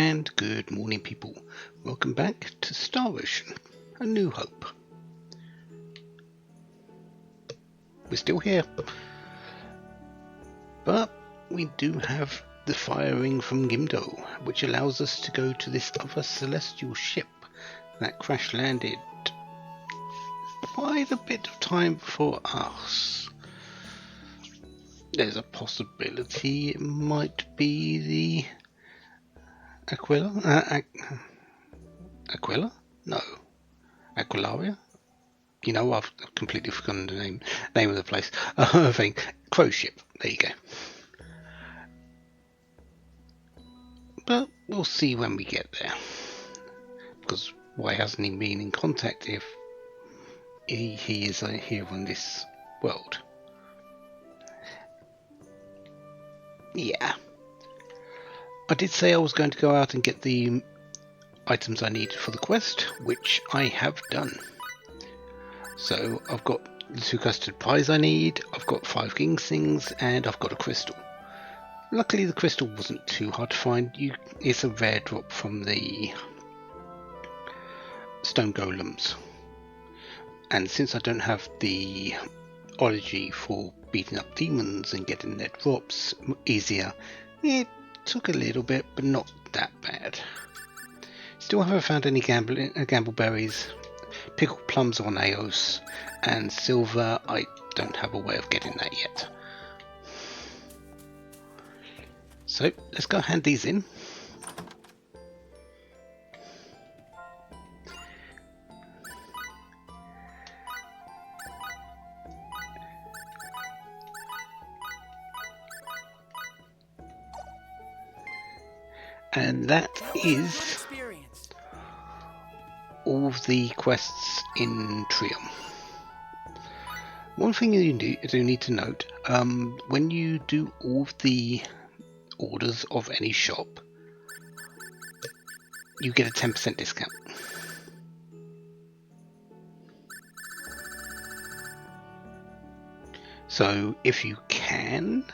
And good morning, people. Welcome back to Star Ocean, A New Hope. We're still here, but we do have the firing from Gimdo, which allows us to go to this other celestial ship that crash landed quite a bit of time before us. There's a possibility it might be the Aquila? No. Aquilaria? You know, I've completely forgotten the name of the place. Crowe ship. There you go. But we'll see when we get there. Because why hasn't he been in contact if he is here on this world? Yeah. I did say I was going to go out and get the items I needed for the quest, which I have done. So I've got the 2 custard pies I need, I've got 5 ginsings, and I've got a crystal. Luckily the crystal wasn't too hard to find. It's a rare drop from the stone golems. And since I don't have the ology for beating up demons and getting their drops easier, it took a little bit, but not that bad. Still haven't found any gamble berries. Pickled plums on Aos, and silver, I don't have a way of getting that yet. So let's go hand these in. And that is all of the quests in Trium. One thing you do need to note, when you do all of the orders of any shop, you get a 10% discount. So if you can,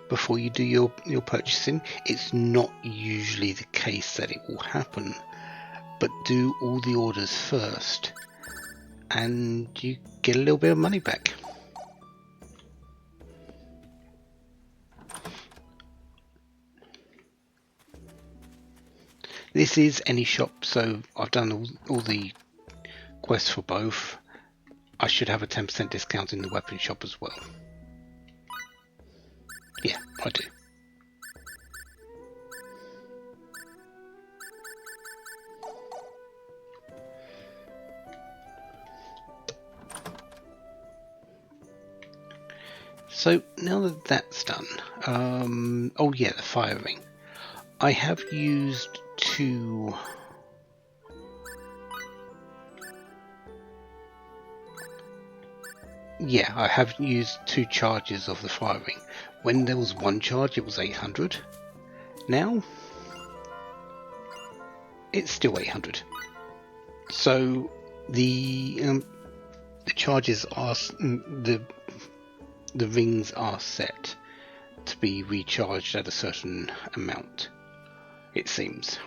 before you do your purchasing, it's not usually the case that it will happen, but do all the orders first and you get a little bit of money back. This is any shop, so I've done all the quests for both. I should have a 10% discount in the weapon shop as well. Yeah, I do. So now that that's done, oh yeah, the firing. I have used 2 I have used 2 charges of the firing. When there was 1 charge, it was 800. Now it's still 800. So the charges are the rings are set to be recharged at a certain amount, it seems.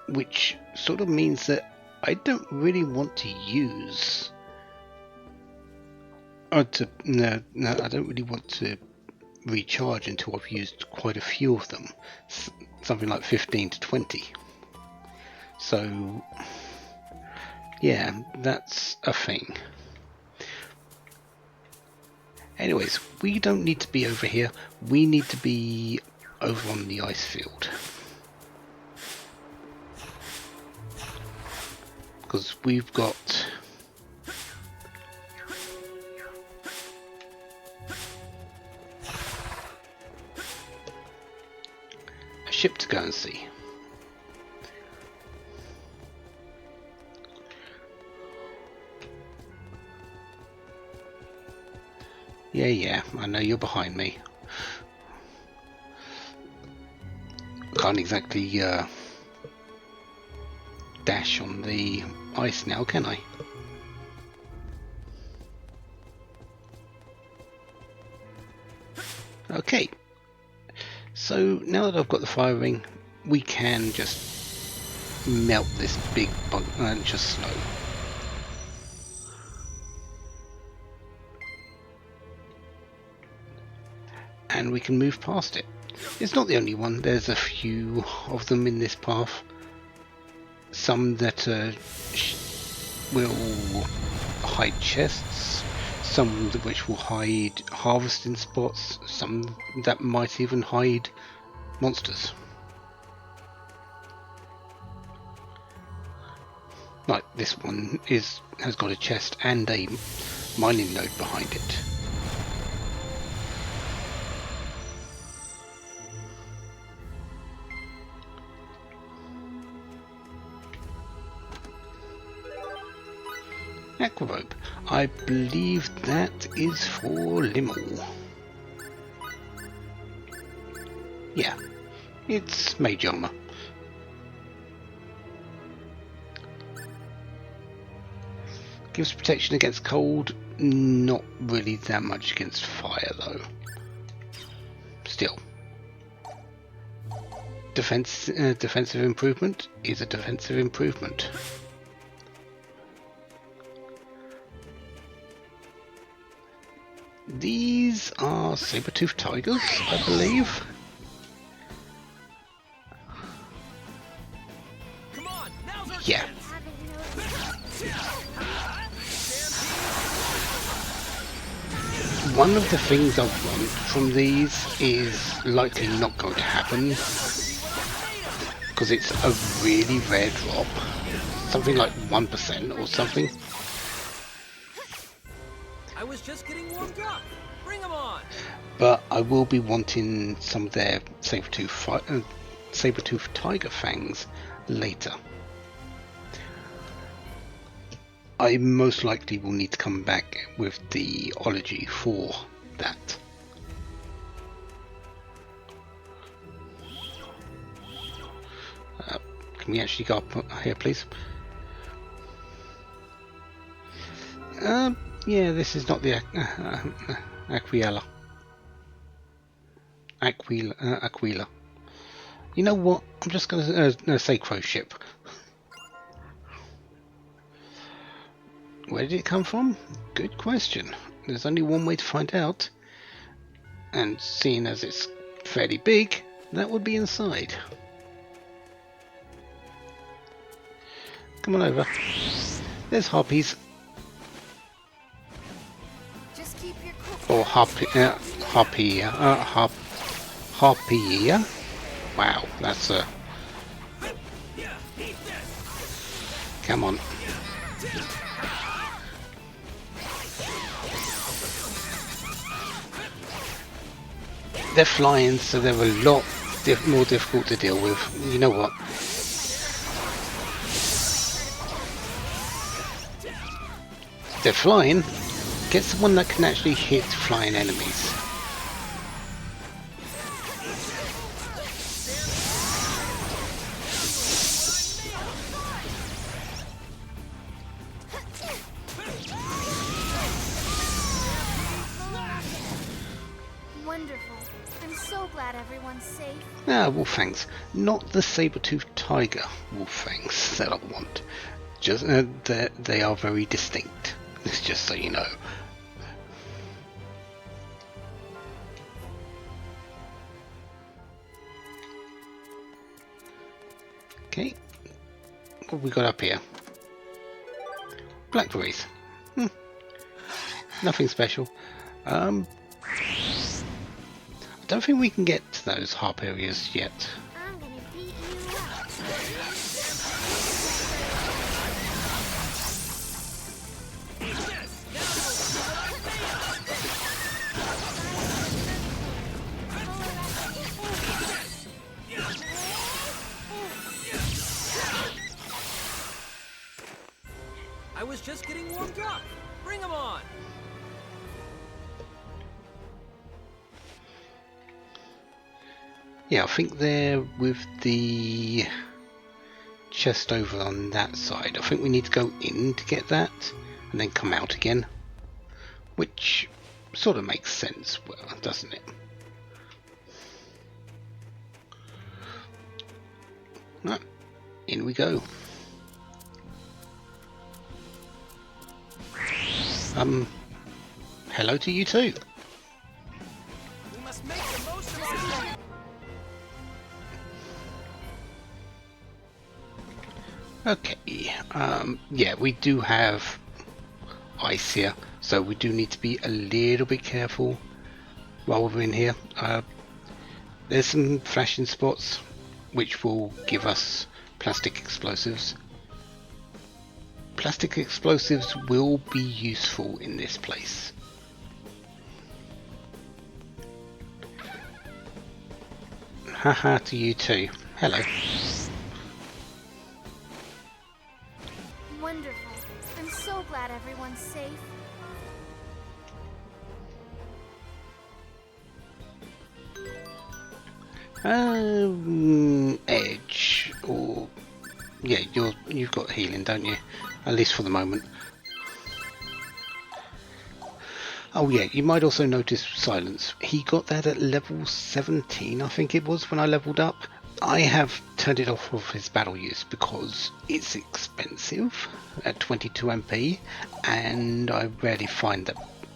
Which sort of means that I don't really want to use I don't really want to recharge until I've used quite a few of them, something like 15 to 20. So yeah, that's a thing. Anyways, we don't need to be over here, we need to be over on the ice field. Because we've got a ship to go and see. Yeah, I know you're behind me. Can't exactly dash on the ice now, can I? Okay, So now that I've got the fire ring, we can just melt this big bunch of snow. And we can move past it. It's not the only one, there's a few of them in this path. Some that will hide chests, some which will hide harvesting spots, some that might even hide monsters. Like this one has got a chest and a mining node behind it. Aquarobe. I believe that is for Limmel. Yeah, it's mage armor. Gives protection against cold, not really that much against fire though. Still. Defensive improvement is a defensive improvement. These are saber-toothed tigers, I believe. Yeah. One of the things I want from these is likely not going to happen because it's a really rare drop. Something like 1% or something. I was just getting warmed up. Bring 'em on. But I will be wanting some of their saber-tooth tiger fangs later. I most likely will need to come back with the ology for that. Can we actually go up here, please? Yeah, this is not the Aquila. You know what? I'm just going to say Crowe ship. Where did it come from? Good question. There's only one way to find out. And seeing as it's fairly big, that would be inside. Come on over. There's harpies. Just keep your cool. Or harpia. Wow, that's a... Come on. They're flying, so they're a lot more difficult to deal with. You know what? They're flying. Get someone that can actually hit flying enemies. Wonderful. I'm so glad everyone's safe. Ah, wolffangs. Not the saber-toothed tiger wolffangs that I want. Just they are very distinct. It's just so you know. Okay. What have we got up here? Blackberries. Nothing special. I don't think we can get to those harp areas yet. I'm gonna beat you up. I was just getting warmed up. Bring 'em on. Yeah, I think they're with the chest over on that side. I think we need to go in to get that and then come out again, which sort of makes sense, doesn't it? Right, in we go. Hello to you too. We must make the most of our Okay, yeah, we do have ice here, so we do need to be a little bit careful while we're in here. There's some flashing spots which will give us plastic explosives. Plastic explosives will be useful in this place. Haha to you too. Hello. Wonderful. I'm so glad everyone's safe. Edge, or yeah, you've got healing, don't you? At least for the moment. Oh yeah, you might also notice silence. He got that at level 17, I think it was, when I leveled up. I have turned it off of his battle use because it's expensive at 22 MP, and I rarely find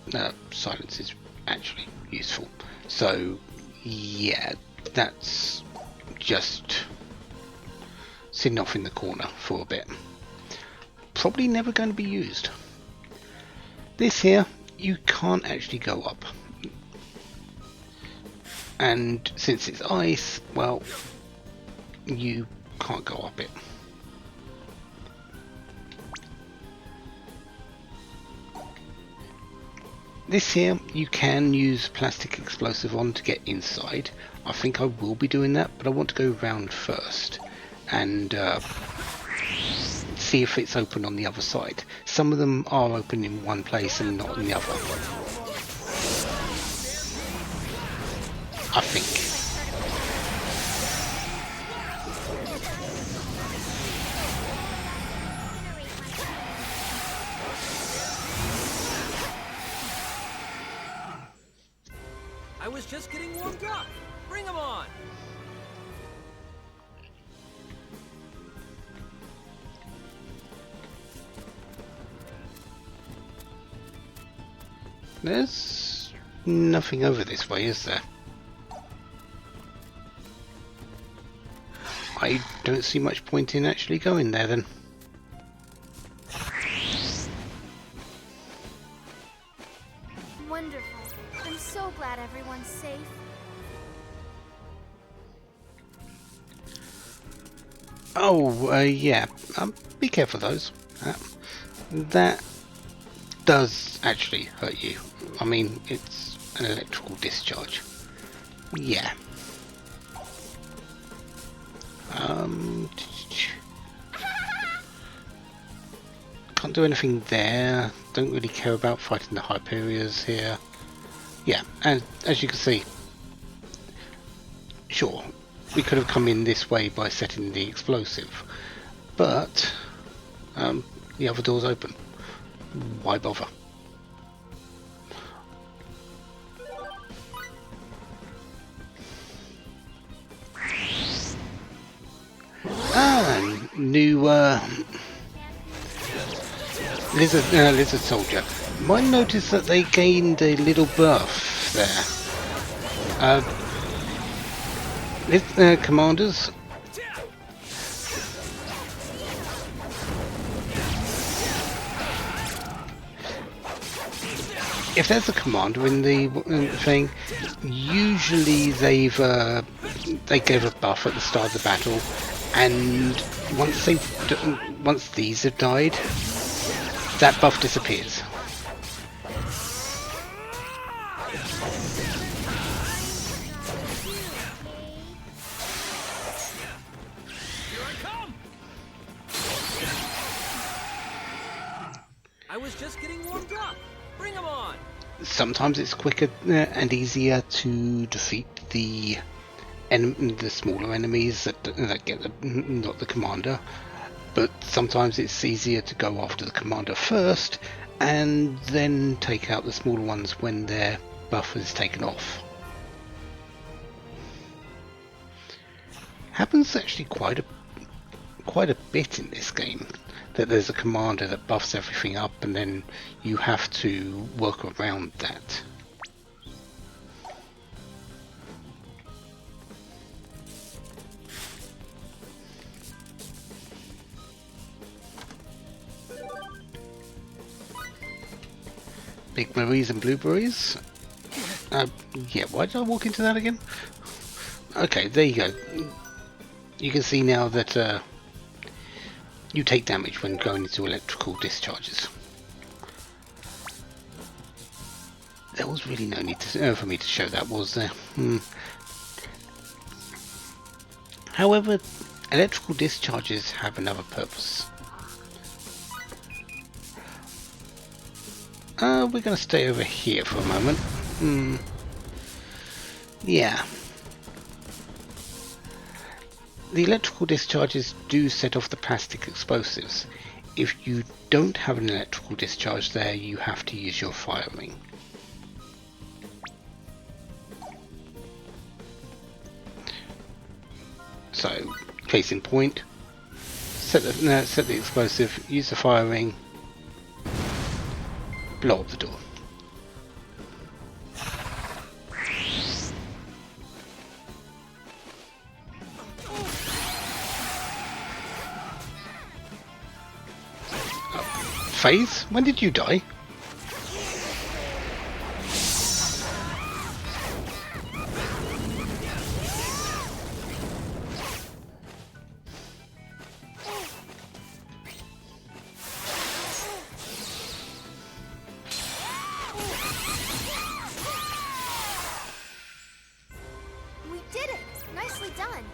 that silence is actually useful. So yeah, that's just sitting off in the corner for a bit. Probably never going to be used. This here, you can't actually go up. And since it's ice, well, you can't go up it. This here, you can use plastic explosive on to get inside. I think I will be doing that, but I want to go round first and see if it's open on the other side. Some of them are open in one place and not in the other, I think. I was just getting warmed up. Bring 'em on. There's nothing over this way, is there? I don't see much point in actually going there then. Wonderful. I'm so glad everyone's safe. Oh, yeah. Be careful those. That does actually hurt you. I mean, it's an electrical discharge. Yeah. Can't do anything there. Don't really care about fighting the Hyperiors here. Yeah, and as you can see, sure, we could have come in this way by setting the explosive, but the other door's open. Why bother? New lizard soldier. Might notice that they gained a little buff there. Commanders. If there's a commander in the thing, usually they gave a buff at the start of the battle, and once these have died, that buff disappears. Here I come. I was just getting warmed up. Bring 'em on. Sometimes it's quicker and easier to defeat the smaller enemies that get not the commander, but sometimes it's easier to go after the commander first and then take out the smaller ones when their buff is taken off. Happens actually quite quite a bit in this game. That there's a commander that buffs everything up, and then you have to work around that. Big berries and blueberries. Yeah, why did I walk into that again? Okay, there you go. You can see now that you take damage when going into electrical discharges. There was really no need to, for me to show that, was there? However, electrical discharges have another purpose. We're going to stay over here for a moment. Yeah. The electrical discharges do set off the plastic explosives. If you don't have an electrical discharge there, you have to use your firing. So, case in point, set the explosive, use the firing, blow up the door. Phase, when did you die? We did it! Nicely done!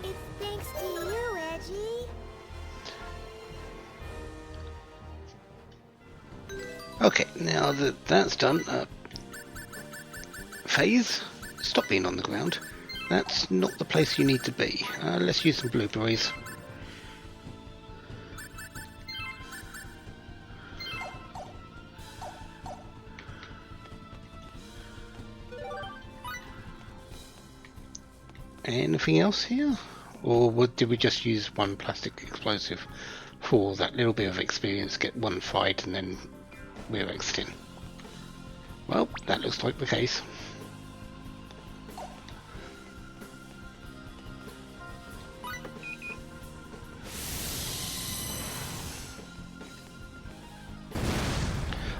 It's thanks to you, Edgy. Okay, now that that's done, Phase, stop being on the ground. That's not the place you need to be. Let's use some blueberries. Anything else here? Or did we just use one plastic explosive for that little bit of experience, get one fight and then we're exiting? Well, that looks like the case.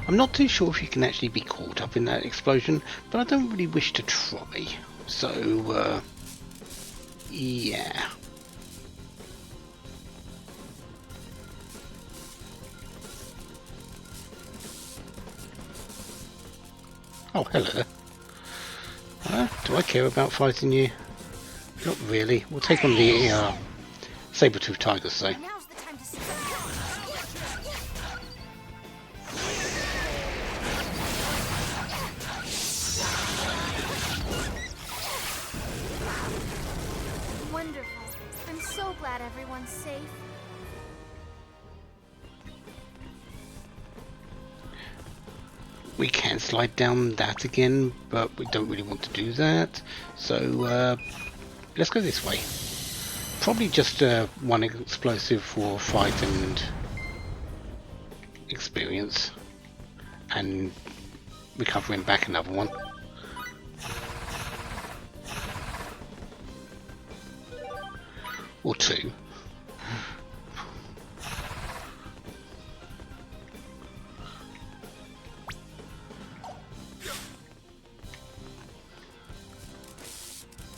I'm not too sure if you can actually be caught up in that explosion, but I don't really wish to try. So, yeah. Oh, hello. Do I care about fighting you? Not really. We'll take on the saber-toothed tigers, though. Now's the time to strike. Wonderful. I'm so glad everyone's safe. We can slide down that again, but we don't really want to do that. So let's go this way. Probably just one explosive for fight and experience, and recovering back another one. Or two.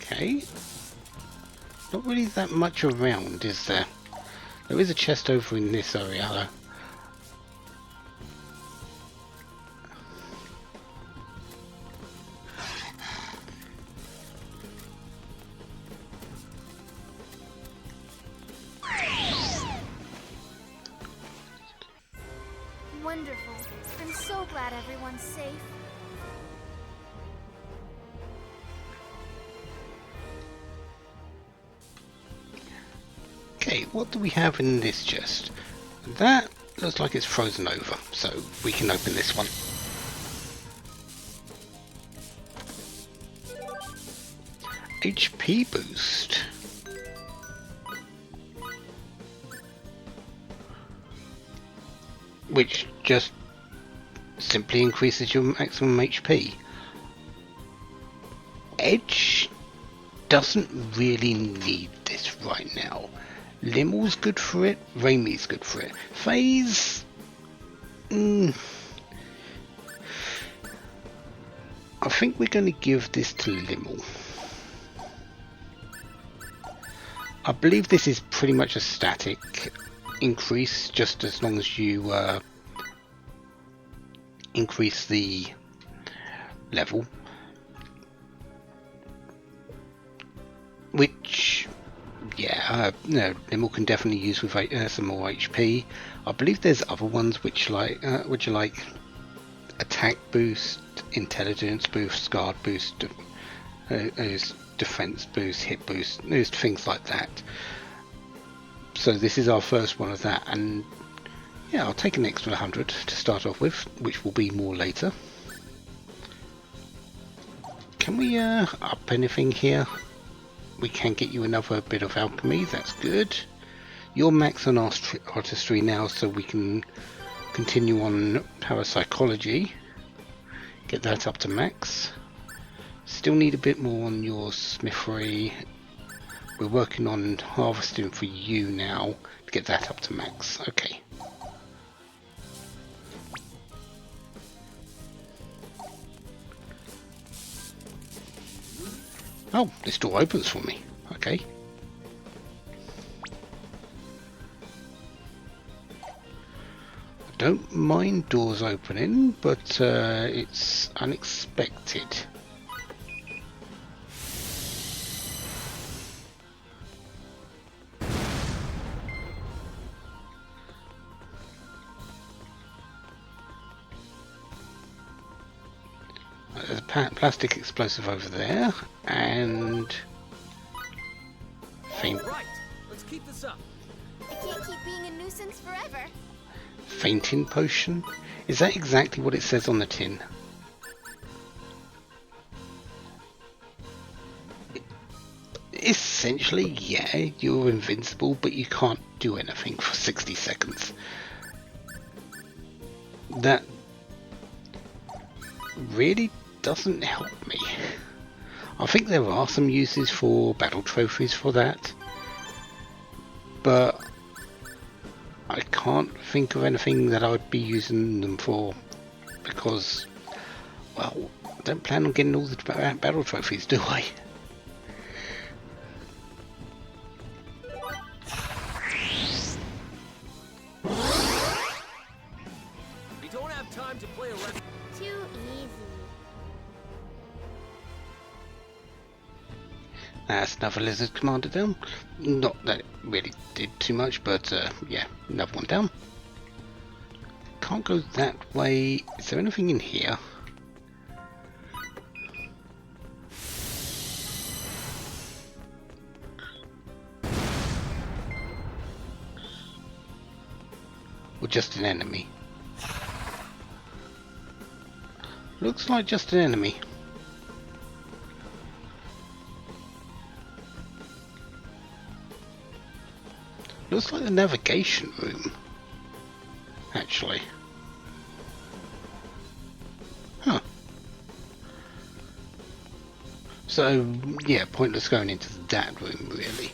Okay. Not really that much around, is there? There is a chest over in this area, though. Wonderful. I'm so glad everyone's safe. Okay, what do we have in this chest? That looks like it's frozen over, so we can open this one. HP boost. which just simply increases your maximum HP. Edge doesn't really need this right now. Limmel's good for it, Raimi's good for it. Phase... I think we're going to give this to Limmel. I believe this is pretty much a static increase, just as long as you increase the level. Which, yeah, no, Limmel can definitely use with some more HP. I believe there's other ones which are like attack boost, intelligence boost, guard boost, defense boost, hit boost, those things like that. So this is our first one of that, and yeah, I'll take an extra 100 to start off with, which will be more later. Can we up anything here? We can get you another bit of alchemy, that's good. You're max on artistry now, so we can continue on parapsychology. Get that up to max. Still need a bit more on your smithery. We're working on harvesting for you now to get that up to max. Okay. Oh, this door opens for me. Okay. Don't mind doors opening, but it's unexpected. There's a plastic explosive over there, and Right, let's keep this up. I can't keep being a nuisance forever. fainting potion. Is that exactly what it says on the tin? Essentially, yeah, you're invincible, but you can't do anything for 60 seconds. That really doesn't help me. I think there are some uses for battle trophies for that, but I can't think of anything that I would be using them for, because, well, I don't plan on getting all the battle trophies, do I? We don't have time to play around. Too easy. That's another lizard commander down. Not that it really did too much, but yeah, another one down. Can't go that way. Is there anything in here? Or just an enemy? Looks like just an enemy. Looks like the navigation room, actually. Huh. So, yeah, pointless going into that room, really.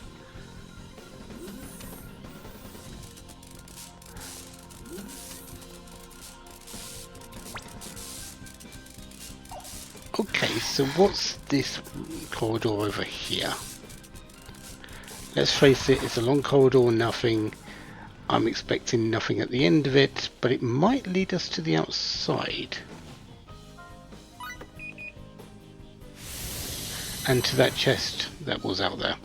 Okay, so what's this corridor over here? Let's face it, it's a long corridor, nothing. I'm expecting nothing at the end of it, but it might lead us to the outside. And to that chest that was out there.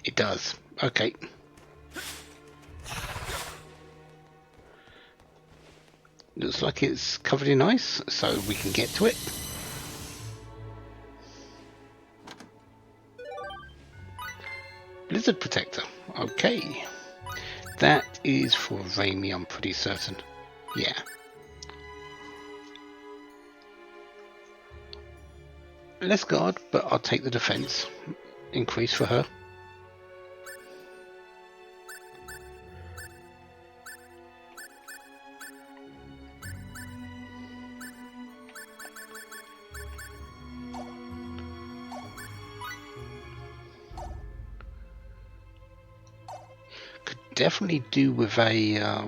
It does. Okay. Looks like it's covered in ice, so we can get to it. Blizzard Protector. Okay. That is for Raimi, I'm pretty certain. Yeah. Less guard, but I'll take the defense increase for her. definitely do with a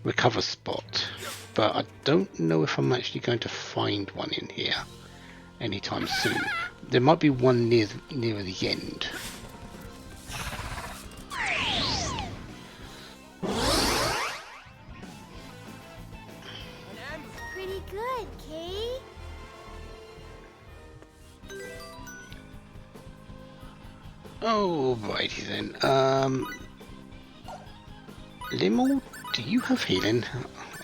recover spot, but I don't know if I'm actually going to find one in here anytime soon. There might be one near the end. Pretty good, Kay. Alrighty then. Limmel, do you have healing?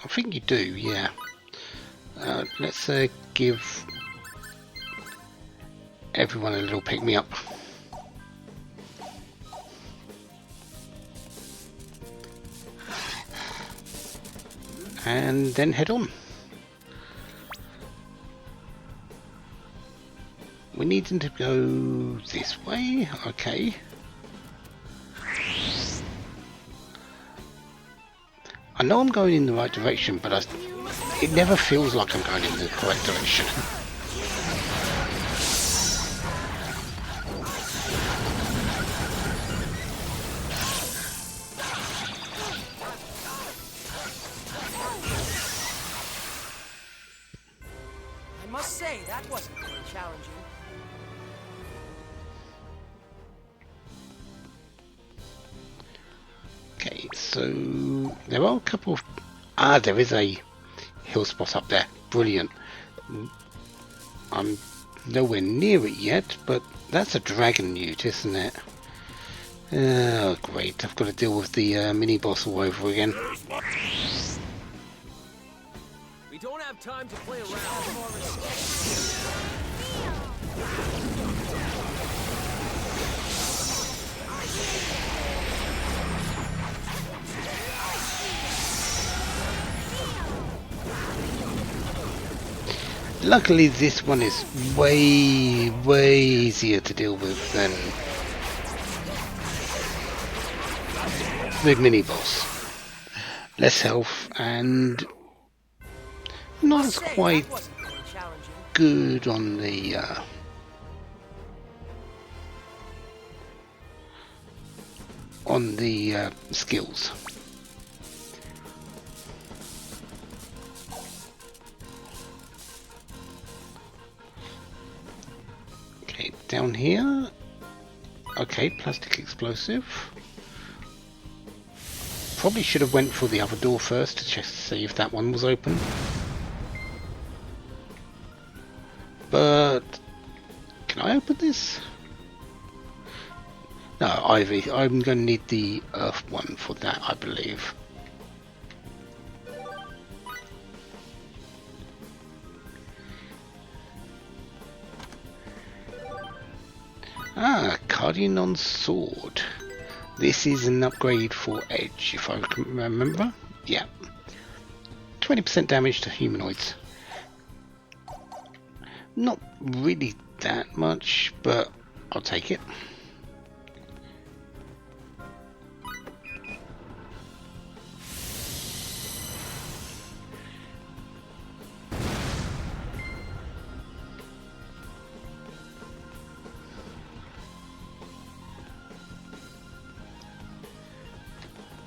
I think you do, yeah. Let's give everyone a little pick-me-up. And then head on. We need them to go this way, okay. I know I'm going in the right direction, but it never feels like I'm going in the correct direction. I must say, that wasn't very challenging. Okay, so there are a couple of... there is a hill spot up there. Brilliant. I'm nowhere near it yet, but that's a dragon newt, isn't it? Oh, great. I've got to deal with the mini-boss all over again. We don't have time to play around. Luckily, this one is way easier to deal with than the mini-boss. Less health and not as quite good on the skills. Okay, down here. Okay, plastic explosive. Probably should have went for the other door first to just see if that one was open. But can I open this? No, Ivy. I'm going to need the earth one for that, I believe. Cardinon's sword. This is an upgrade for Edge, if I can remember. Yeah. 20% damage to humanoids. Not really that much, but I'll take it.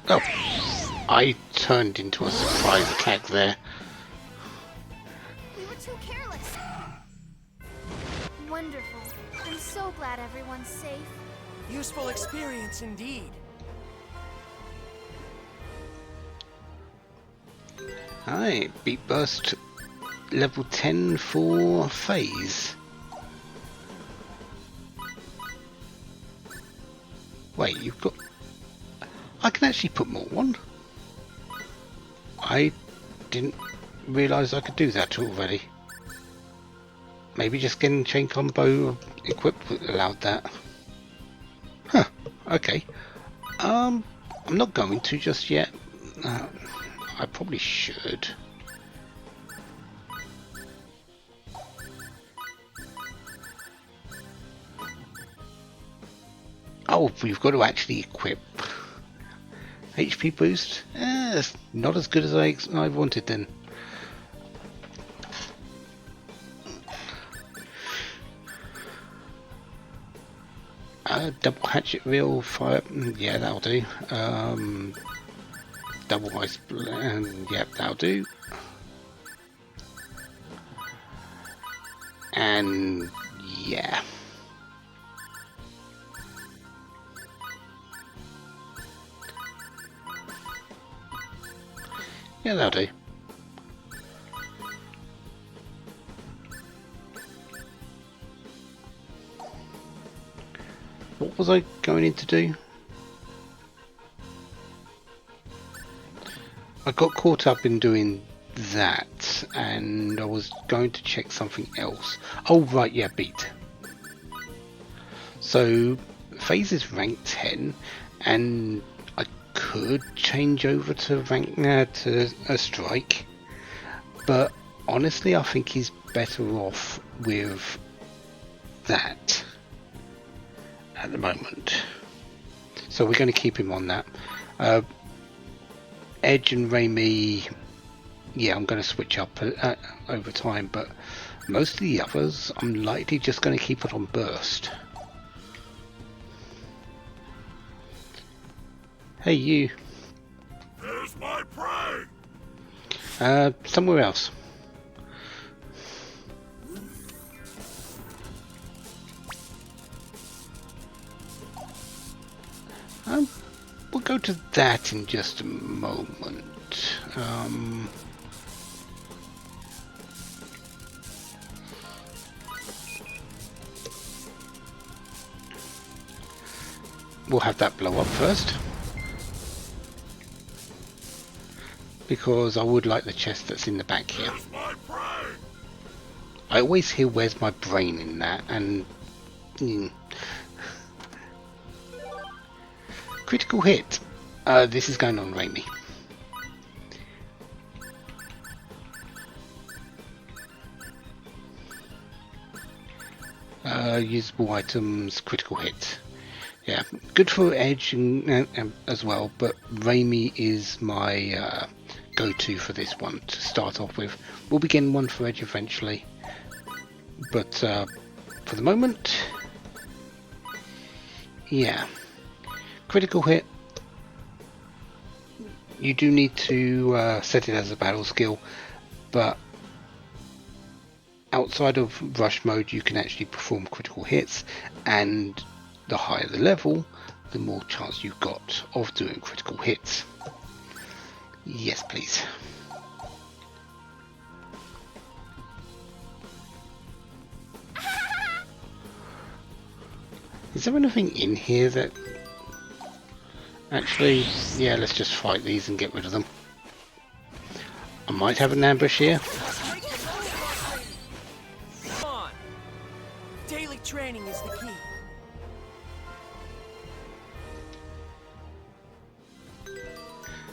Oh, I turned into a surprise attack there. We were too careless. Wonderful. I'm so glad everyone's safe. Useful experience indeed. Hi, beat burst level 10 for phase. Wait, you've got... I can actually put more on. I didn't realise I could do that already. Maybe just getting chain combo equipped allowed that. Huh, okay. I'm not going to just yet. I probably should. Oh, we've got to actually equip. HP boost? It's not as good as I wanted then. Double hatchet reel fire. Yeah, that'll do. Double ice. Yep, that'll do. And yeah. Yeah, that'll do. What was I going in to do? I got caught up in doing that, and I was going to check something else. Oh right, yeah, beat. So phase is rank 10, and I could change over to rank to a strike, but honestly I think he's better off with that at the moment. So we're going to keep him on that. Edge and Raimi, yeah, I'm going to switch up over time, but most of the others I'm likely just going to keep it on burst. Hey you. There's my prey! Somewhere else. We'll go to that in just a moment. We'll have that blow up first, because I would like the chest that's in the back here. There's my prey! I always hear "where's my brain" in that, and critical hit. This is going on Raimi. Usable items, critical hit. Yeah, good for Edge and as well, but Raimi is my go-to for this one to start off with. We'll be getting one for Edge eventually, but for the moment, yeah. Critical hit. You do need to set it as a battle skill, but outside of rush mode you can actually perform critical hits, and the higher the level, the more chance you've got of doing critical hits. Yes, please. Is there anything in here that actually, yeah, let's just fight these and get rid of them. I might have an ambush here. Come on. Daily training is the key.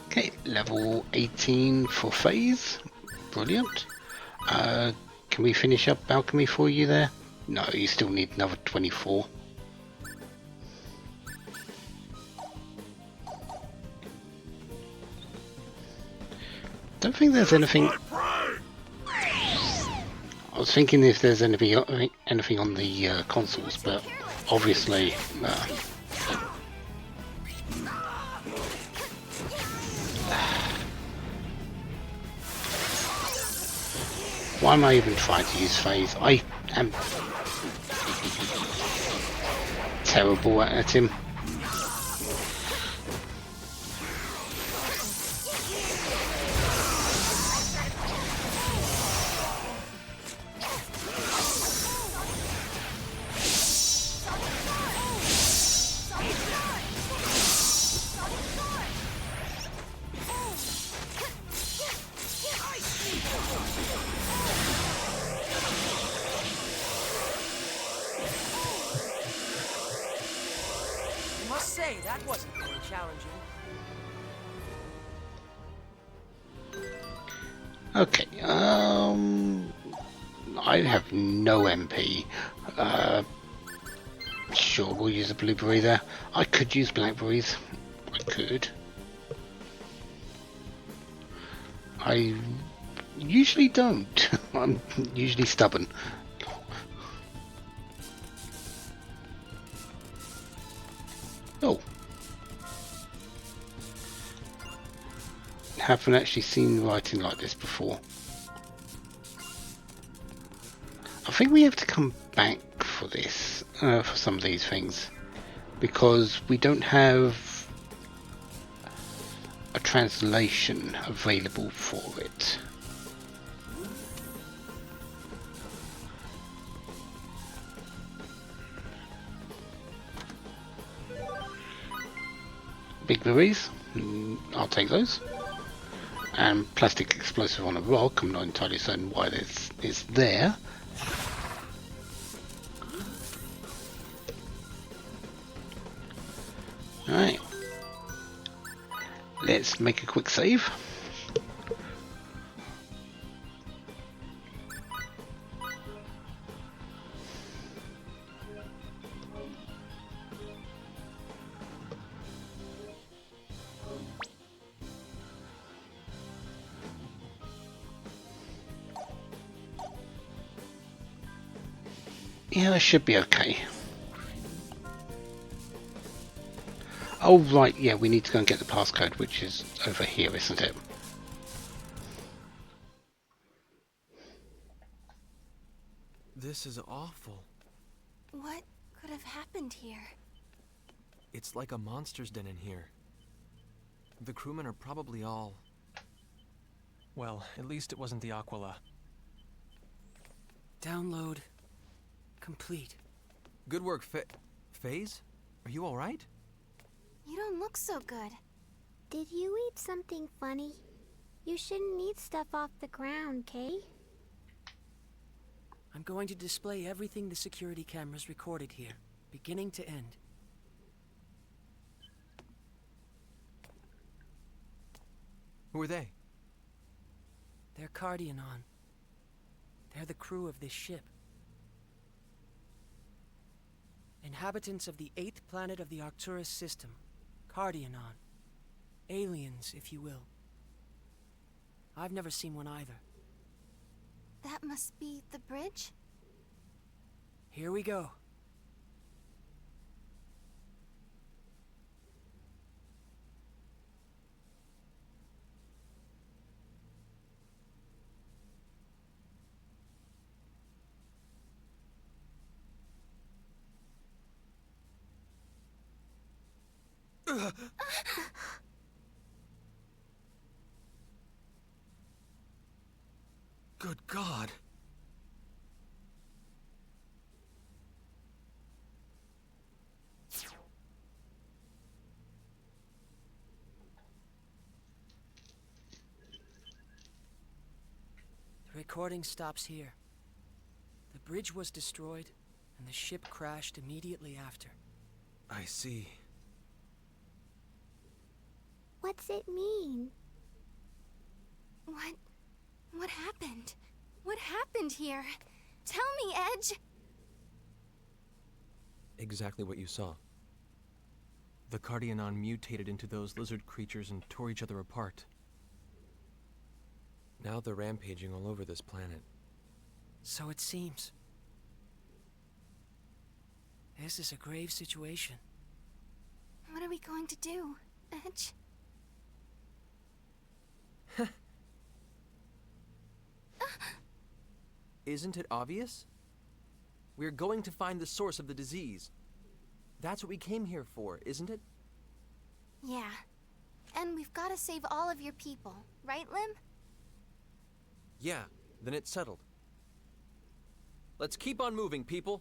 Okay, level 18 for phase. Brilliant. Can we finish up alchemy for you there? No, you still need another 24. Don't think there's anything. I was thinking if there's anything on the consoles, but obviously why am I even trying to use phase? I am terrible at him. I must say, that wasn't very challenging. Okay, I have no MP. Sure, we'll use a blueberry there. I could use blackberries. I could. I usually don't. I'm usually stubborn. haven't actually seen writing like this before. I think we have to come back for this, for some of these things, because we don't have a translation available for it. Big berries, I'll take those. And plastic explosive on a rock, I'm not entirely certain why this is there. Alright, let's make a quick save. Yeah, I should be okay. Oh right, yeah, we need to go and get the passcode, which is over here, isn't it? This is awful. What could have happened here? It's like a monster's den in here. The crewmen are probably all... Well, at least it wasn't the Aquila. Download complete. Good work, Phase? Are you alright? You don't look so good. Did you eat something funny? You shouldn't eat stuff off the ground, Kay. I'm going to display everything the security cameras recorded here, beginning to end. Who are they? They're Cardionon. They're the crew of this ship. Inhabitants of the 8th planet of the Arcturus system, Cardionon. Aliens, if you will. I've never seen one either. That must be the bridge? Here we go. Good God. The recording stops here. The bridge was destroyed, and the ship crashed immediately after. I see. What's it mean? What happened? What happened here? Tell me, Edge! Exactly what you saw. The Cardionon mutated into those lizard creatures and tore each other apart. Now they're rampaging all over this planet. So it seems. This is a grave situation. What are we going to do, Edge? Isn't it obvious? We're going to find the source of the disease. That's what we came here for, isn't it? Yeah. And we've got to save all of your people, right, Lim? Yeah, then it's settled. Let's keep on moving, people.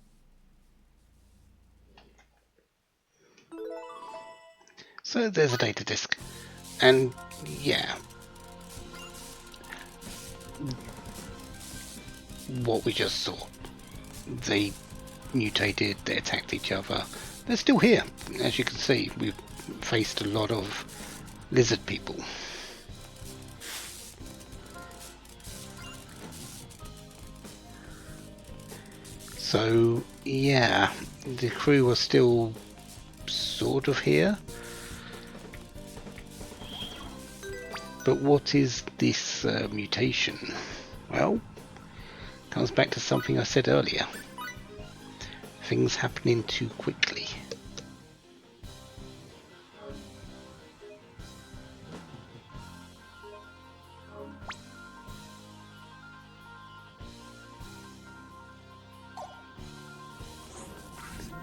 So there's a data disk, and yeah, what we just saw. They mutated, they attacked each other. They're still here. As you can see, we've faced a lot of lizard people. So yeah, the crew are still sort of here. But what is this mutation? Well, comes back to something I said earlier. Things happening too quickly.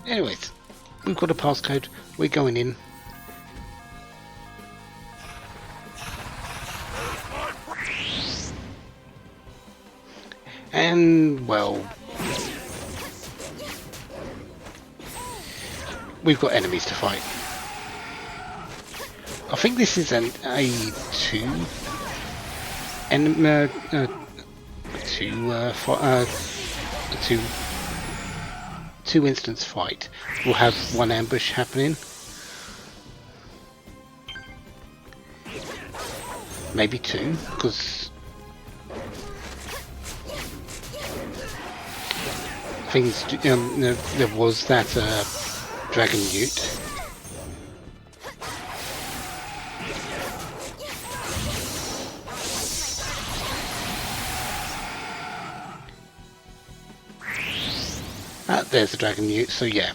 Anyways, we've got a passcode. We're going in. And, well, we've got enemies to fight. I think this is an A2 two instance fight. We'll have one ambush happening. Maybe two, because things there was that dragon newt. There's the dragon newt. So yeah,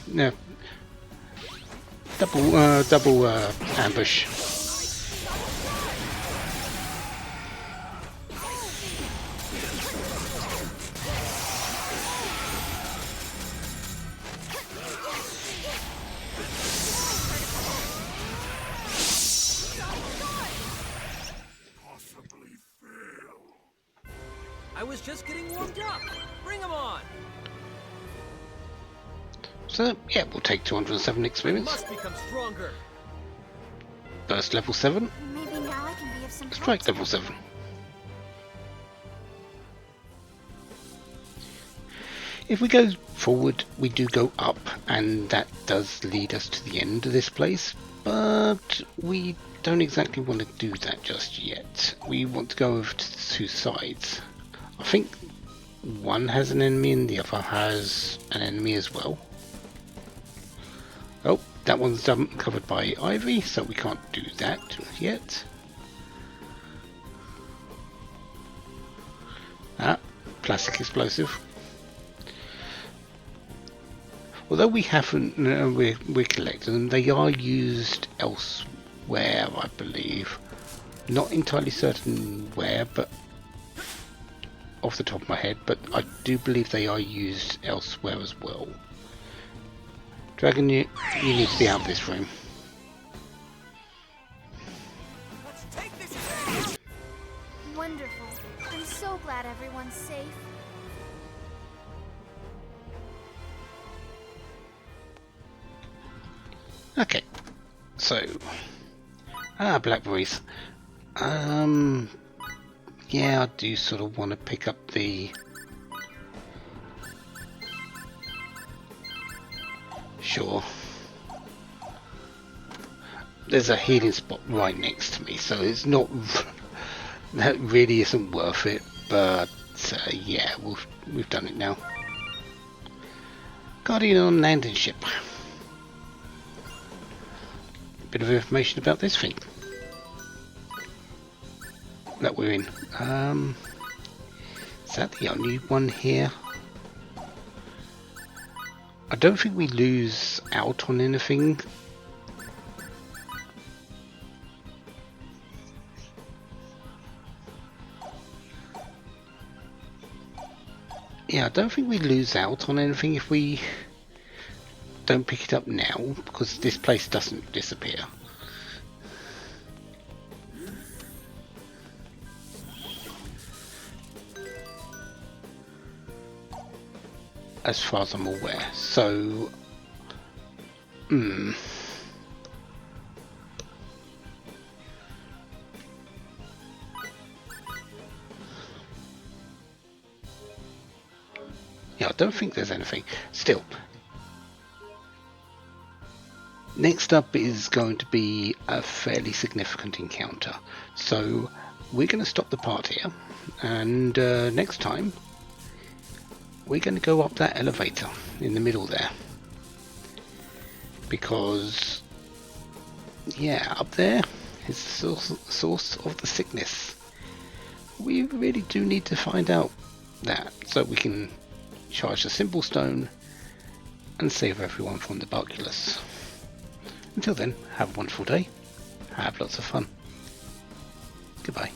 double ambush. I was just getting warmed up. Bring 'em on. So yeah, we'll take 207 experience. Must become stronger. Burst level 7. Maybe now I can be of some help Strike to level 7. everyone. If we go forward, we do go up, and that does lead us to the end of this place, but we don't exactly want to do that just yet. We want to go over to the two sides. I think one has an enemy and the other has an enemy as well. Oh, that one's covered by ivy, so we can't do that yet. Ah, plastic explosive. Although we haven't, we're collecting them, they are used elsewhere, I believe. Not entirely certain where, but off the top of my head, but I do believe they are used elsewhere as well. Dragon, you need to be out of this room. Let's take this. Wonderful. I'm so glad everyone's safe. Okay, so blackberries. Yeah, I do sort of want to pick up the sure. There's a healing spot right next to me, so it's not that really isn't worth it. But yeah, we've done it now. Guardian on landing ship. Bit of information about this thing that we're in. Is that the only one here? I don't think we lose out on anything. Yeah, I don't think we lose out on anything if we don't pick it up now, because this place doesn't disappear. As far as I'm aware. So, yeah, I don't think there's anything. Still, next up is going to be a fairly significant encounter. So we're going to stop the part here, and next time we're going to go up that elevator in the middle there, because yeah, up there is the source of the sickness. We really do need to find out that, so we can charge the simple stone and save everyone from the Barculus. Until then, have a wonderful day, have lots of fun. Goodbye.